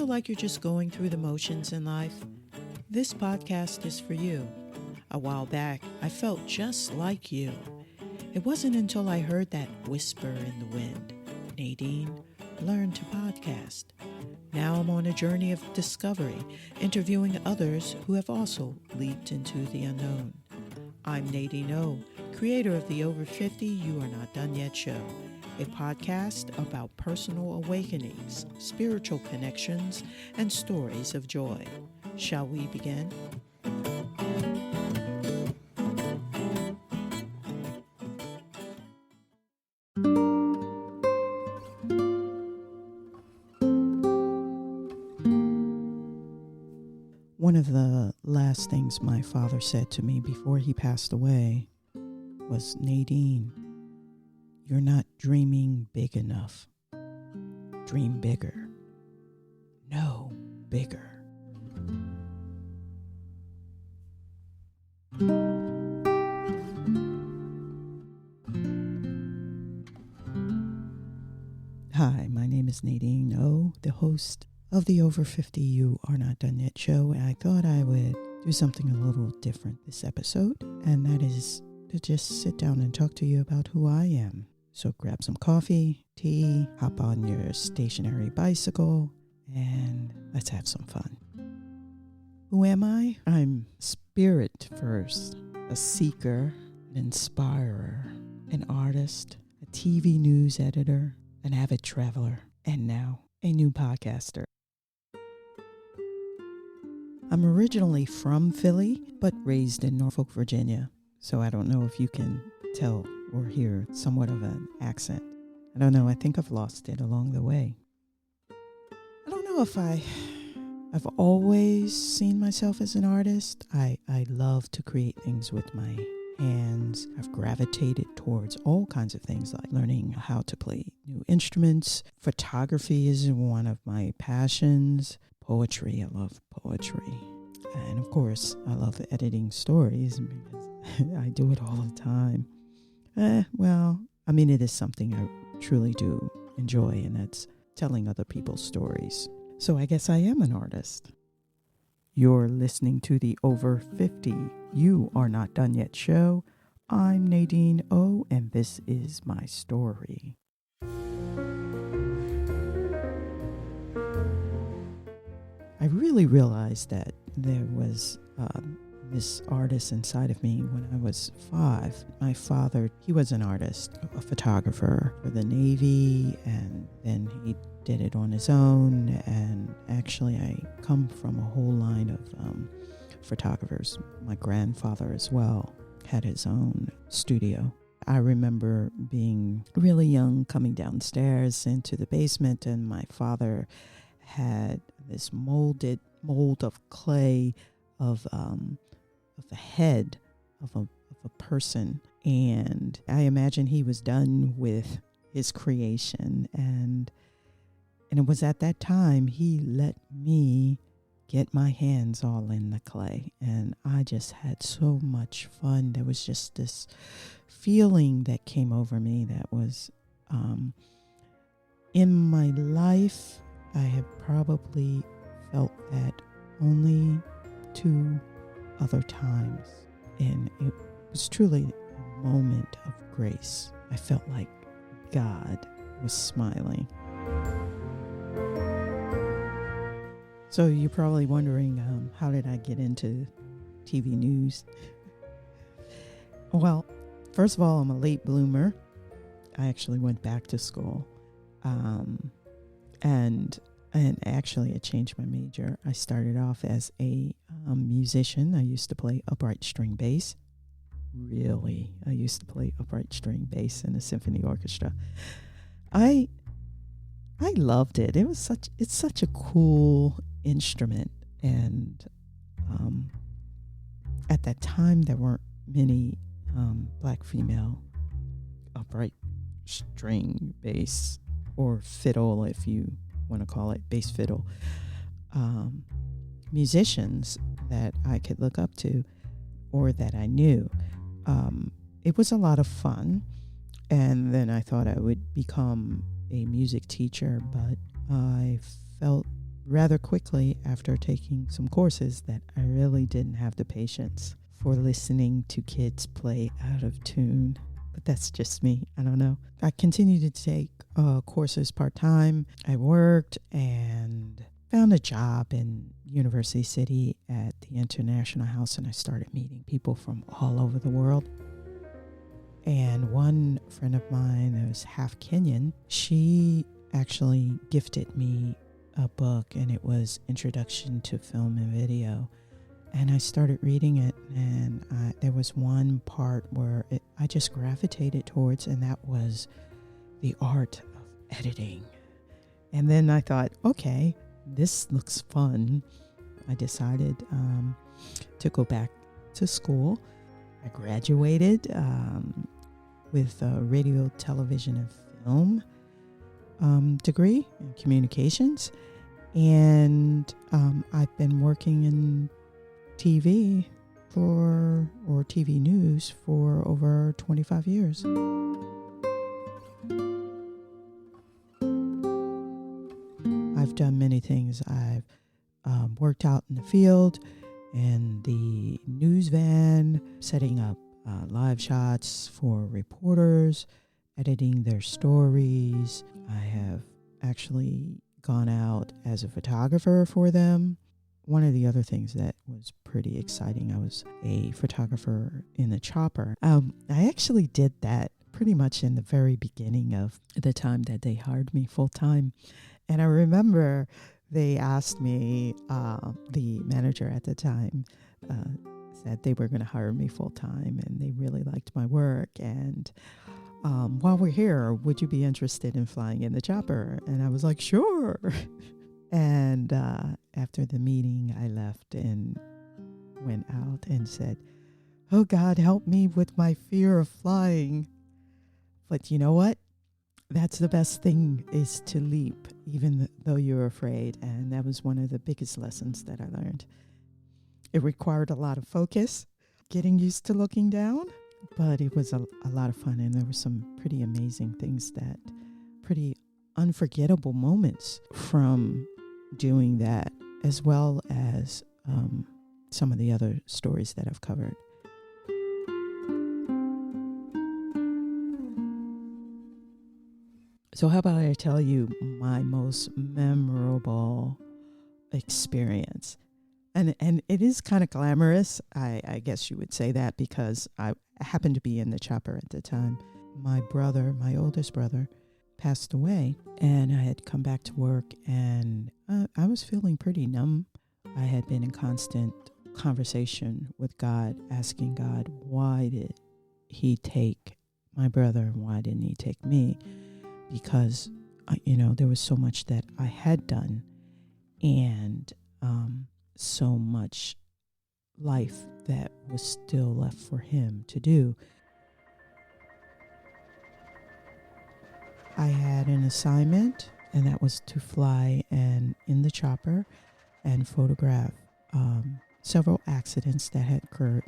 feel like you're just going through the motions in life? This podcast is for you. A while back, I felt just like you. It wasn't until I heard that whisper in the wind, Nadine, learn to podcast. Now I'm on a journey of discovery, interviewing others who have also leaped into the unknown. I'm Nadine O, creator of the Over 50 You Are Not Done Yet show, a podcast about personal awakenings, spiritual connections, and stories of joy. Shall we begin? One of the last things my father said to me before he passed away was, Nadine, you're not dreaming big enough. Dream bigger. No, bigger. Hi, my name is Nadine O, the host of the Over 50 You Are Not Done Yet show, and I thought I would do something a little different this episode, and that is to just sit down and talk to you about who I am. So grab some coffee, tea, hop on your stationary bicycle, and let's have some fun. Who am I? I'm spirit first, a seeker, an inspirer, an artist, a TV news editor, an avid traveler, and now a new podcaster. I'm originally from Philly, but raised in Norfolk, Virginia. So I don't know if you can tell or hear somewhat of an accent. I don't know. I think I've lost it along the way. I don't know if I've always seen myself as an artist. I love to create things with my hands. I've gravitated towards all kinds of things like learning how to play new instruments. Photography is one of my passions. Poetry, I love poetry. And of course, I love editing stories because I do it all the time. It is something I truly do enjoy, and that's telling other people's stories. So I guess I am an artist. You're listening to the Over 50 You Are Not Done Yet show. I'm Nadine O, and this is my story. I really realized that there was this artist inside of me when I was 5. My father, he was an artist, a photographer for the Navy, and then he did it on his own. And actually, I come from a whole line of photographers. My grandfather as well had his own studio. I remember being really young, coming downstairs into the basement, and my father had this mold of clay of the head of a person, and I imagine he was done with his creation, and it was at that time he let me get my hands all in the clay, and I just had so much fun. There was just this feeling that came over me that was in my life. I have probably felt that only 2 other times, and it was truly a moment of grace. I felt like God was smiling. So you're probably wondering, how did I get into TV news? Well, first of all, I'm a late bloomer. I actually went back to school, and actually I changed my major. I started off as a musician. I used to play upright string bass. Really, I used to play upright string bass in a symphony orchestra. I loved it. It's such a cool instrument, and at that time there weren't many black female upright string bass or fiddle, if you want to call it bass fiddle, musicians that I could look up to or that I knew. It was a lot of fun, and then I thought I would become a music teacher, but I felt rather quickly after taking some courses that I really didn't have the patience for listening to kids play out of tune. But that's just me. I don't know. I continued to take courses part-time. I worked and found a job in University City at the International House, and I started meeting people from all over the world. And one friend of mine that was half Kenyan, she actually gifted me a book, and it was Introduction to Film and Video. And I started reading it, and there was one part where I just gravitated towards, and that was the art of editing. And then I thought, okay, this looks fun. I decided to go back to school. I graduated with a radio, television, and film degree in communications. And I've been working in TV or TV news for over 25 years. I've done many things. I've worked out in the field, in the news van, setting up live shots for reporters, editing their stories. I have actually gone out as a photographer for them. One of the other things that was pretty exciting, I was a photographer in the chopper. I actually did that pretty much in the very beginning of the time that they hired me full time. And I remember they asked me, the manager at the time said they were going to hire me full time, and they really liked my work. And while we're here, would you be interested in flying in the chopper? And I was like, sure. And after the meeting, I left and went out and said, oh, God, help me with my fear of flying. But you know what? That's the best thing, is to leap, even though you're afraid. And that was one of the biggest lessons that I learned. It required a lot of focus, getting used to looking down, but it was a lot of fun. And there were some pretty amazing things, pretty unforgettable moments from doing that, as well as some of the other stories that I've covered. So how about I tell you my most memorable experience? And it is kind of glamorous, I guess you would say that, because I happened to be in the chopper at the time. My oldest brother, passed away, and I had come back to work, and I was feeling pretty numb. I had been in constant conversation with God, asking God, why did he take my brother, and why didn't he take me? Because, there was so much that I had done, and so much life that was still left for him to do. I had an assignment, and that was to fly in the chopper and photograph several accidents that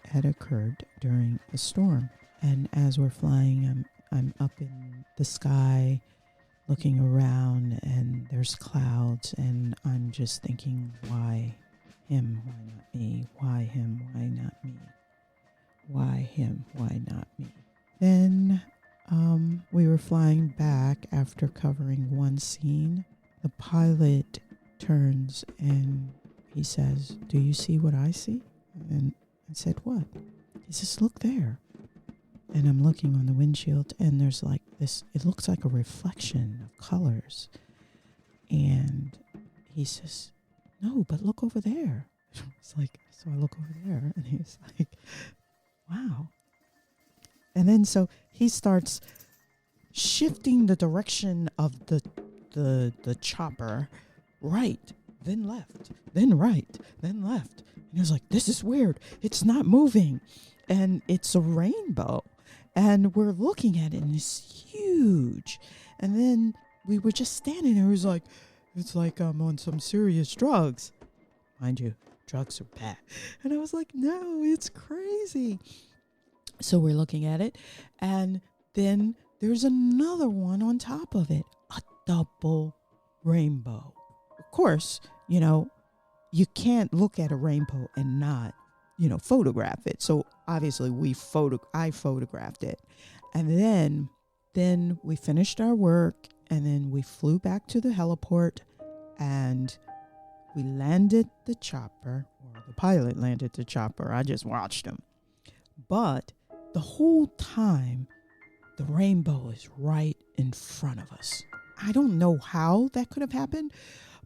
had occurred during a storm. And as we're flying, I'm up in the sky looking around, and there's clouds, and I'm just thinking, why him, why not me? Why him, why not me? Why him, why not me? Then we were flying back after covering one scene. The pilot turns and he says, do you see what I see? And I said, what? He says, look there. And I'm looking on the windshield, and there's like this, it looks like a reflection of colors. And he says, no, but look over there. It's like, so I look over there, and he's like, wow. And then so he starts shifting the direction of the chopper, right, then left, then right, then left. And he was like, this is weird. It's not moving. And it's a rainbow. And we're looking at it, and it's huge. And then we were just standing there. It was like, it's like I'm on some serious drugs. Mind you, drugs are bad. And I was like, no, it's crazy. So we're looking at it, and then there's another one on top of it, a double rainbow course, you can't look at a rainbow and not, photograph it. So obviously I photographed it. And then we finished our work, and then we flew back to the heliport, and we landed the chopper, or the pilot landed the chopper. I just watched him. But the whole time, the rainbow is right in front of us. I don't know how that could have happened,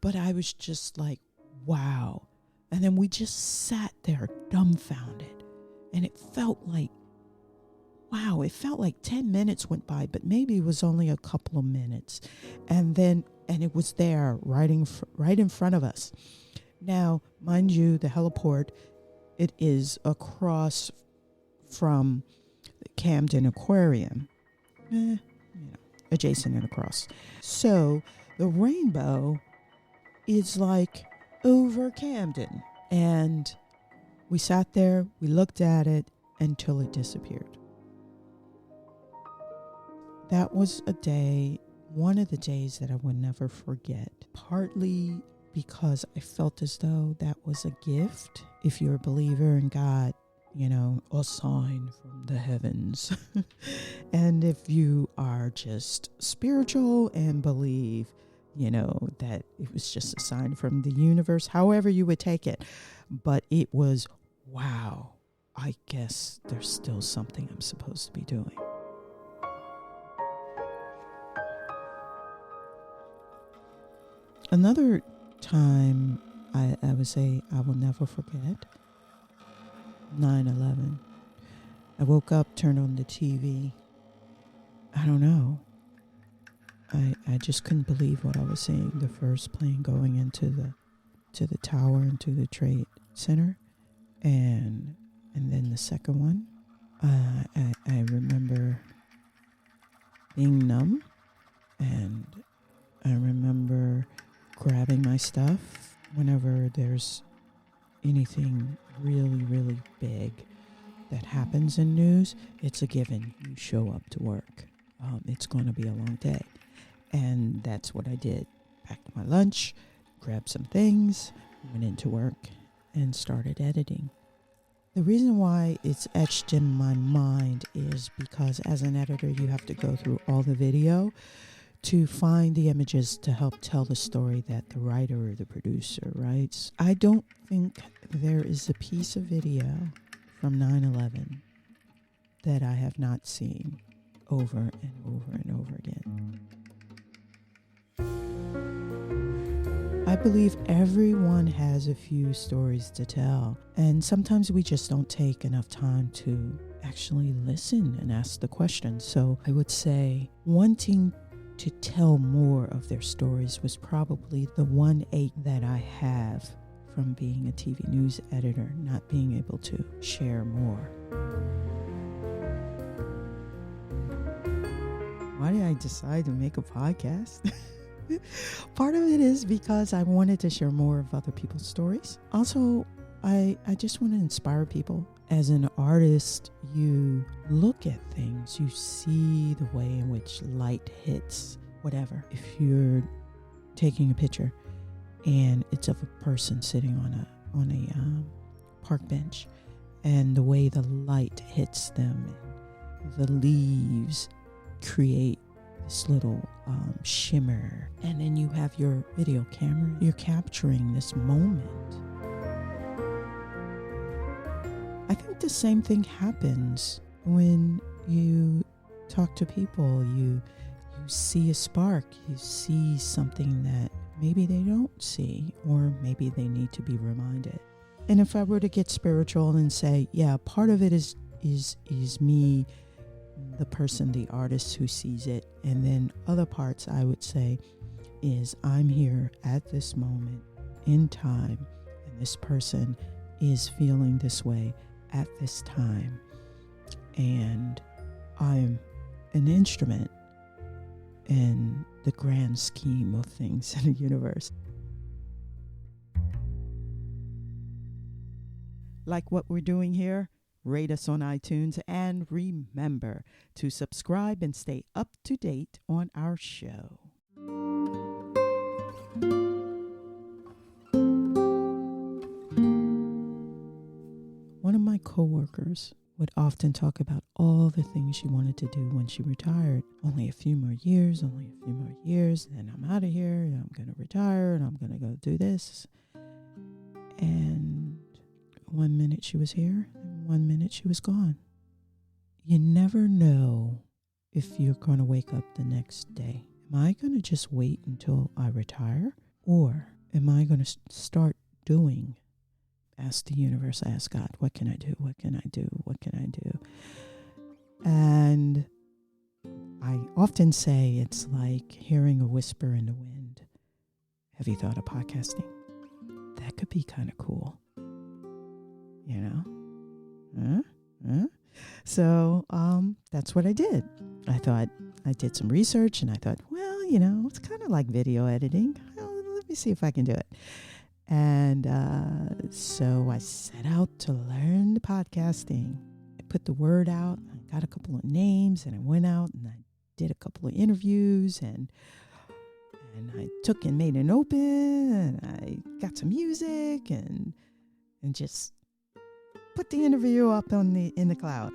but I was just like, wow. And then we just sat there dumbfounded. And it felt like, wow, it felt like 10 minutes went by, but maybe it was only a couple of minutes. And it was there right in front of us. Now, mind you, the heliport, it is across from the Camden Aquarium, adjacent and across. So the rainbow is like over Camden. And we sat there, we looked at it until it disappeared. That was one of the days that I would never forget. Partly because I felt as though that was a gift. If you're a believer in God, a sign from the heavens. And if you are just spiritual and believe, that it was just a sign from the universe, however you would take it. But it was, wow, I guess there's still something I'm supposed to be doing. Another time I would say I will never forget, 9/11. I woke up, turned on the TV. I don't know. I just couldn't believe what I was seeing. The first plane going into the tower, into the Trade Center, and then the second one. I remember being numb, and I remember grabbing my stuff whenever there's anything really, really big that happens in news. It's a given. You show up to work. It's going to be a long day. And that's what I did. Packed my lunch, grabbed some things, went into work, and started editing. The reason why it's etched in my mind is because as an editor, you have to go through all the video to find the images to help tell the story that the writer or the producer writes. I don't think there is a piece of video from 9/11 that I have not seen over and over and over again. I believe everyone has a few stories to tell, and sometimes we just don't take enough time to actually listen and ask the questions. So I would say wanting to tell more of their stories was probably the one ache that I have from being a TV news editor, not being able to share more. Why did I decide to make a podcast? Part of it is because I wanted to share more of other people's stories. Also, I just want to inspire people. As an artist, you look at things, you see the way in which light hits whatever. If you're taking a picture and it's of a person sitting on a park bench, and the way the light hits them, the leaves create this little shimmer, and then you have your video camera, you're capturing this moment. I think the same thing happens when you talk to people. You see a spark, you see something that maybe they don't see, or maybe they need to be reminded. And if I were to get spiritual and say, yeah, part of it is me, the person, the artist who sees it, and then other parts I would say is I'm here at this moment in time, and this person is feeling this way at this time, and I'm an instrument in the grand scheme of things in the universe. Like what we're doing here? Rate us on iTunes, and remember to subscribe and stay up to date on our show. my coworkers would often talk about all the things she wanted to do when she retired. Only a few more years, and then I'm out of here, and I'm going to retire, and I'm going to go do this. And one minute she was here, and one minute she was gone. You never know if you're going to wake up the next day. Am I going to just wait until I retire? Or am I going to start doing? Ask the universe, ask God, what can I do? What can I do? What can I do? And I often say it's like hearing a whisper in the wind. Have you thought of podcasting? That could be kind of cool. You know? So that's what I did. I did some research and I thought, well, it's kind of like video editing. Well, let me see if I can do it. And so I set out to learn the podcasting. I put the word out. I got a couple of names and I went out and I did a couple of interviews and I took and made an open and I got some music and just put the interview up in the cloud.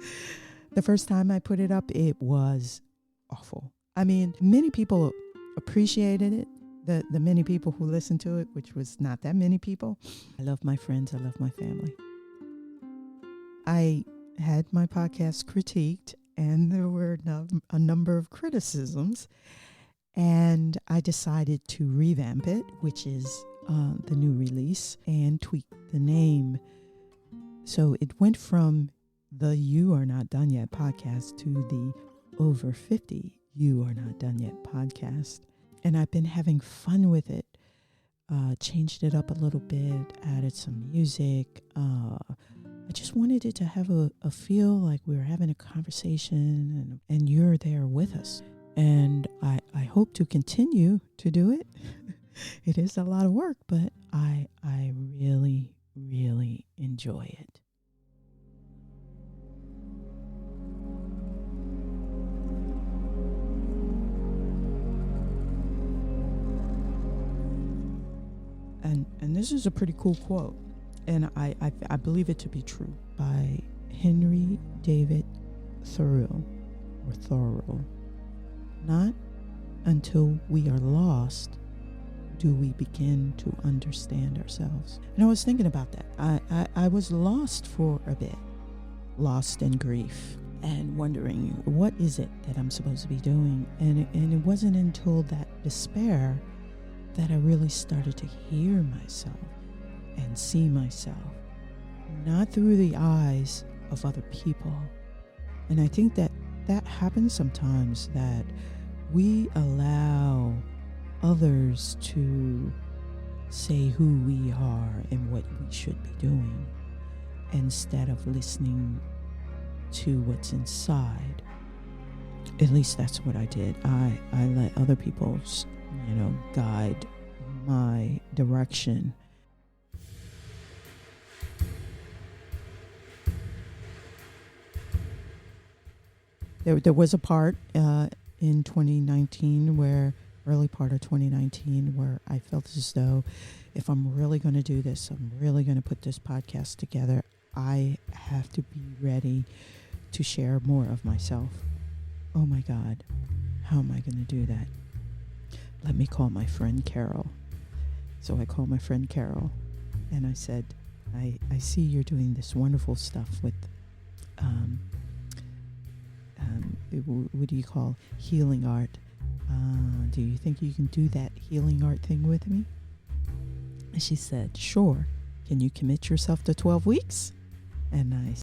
The first time I put it up, it was awful. I mean, many people appreciated it. The many people who listened to it, which was not that many people. I love my friends. I love my family. I had my podcast critiqued and there were a number of criticisms. And I decided to revamp it, which is the new release, and tweak the name. So it went from the You Are Not Done Yet podcast to the Over 50 You Are Not Done Yet podcast. And I've been having fun with it. Changed it up a little bit, added some music. I just wanted it to have a feel like we were having a conversation and you're there with us. And I hope to continue to do it. It is a lot of work, but I really, really enjoy it. And this is a pretty cool quote, and I believe it to be true, by Henry David Thoreau. Not until we are lost do we begin to understand ourselves. And I was thinking about that. I was lost for a bit, lost in grief and wondering, what is it that I'm supposed to be doing? And it wasn't until that despair that I really started to hear myself and see myself, not through the eyes of other people. And I think that happens sometimes, that we allow others to say who we are and what we should be doing instead of listening to what's inside. At least that's what I did. I let other people, guide my direction. There was a part in 2019 early part of 2019 where I felt as though if I'm really going to do this, I'm really going to put this podcast together, I have to be ready to share more of myself. Oh my God, how am I going to do that? Let me call my friend Carol. So I called my friend Carol and I said, I see you're doing this wonderful stuff with, what do you call healing art? Do you think you can do that healing art thing with me? And she said, sure. Can you commit yourself to 12 weeks? And I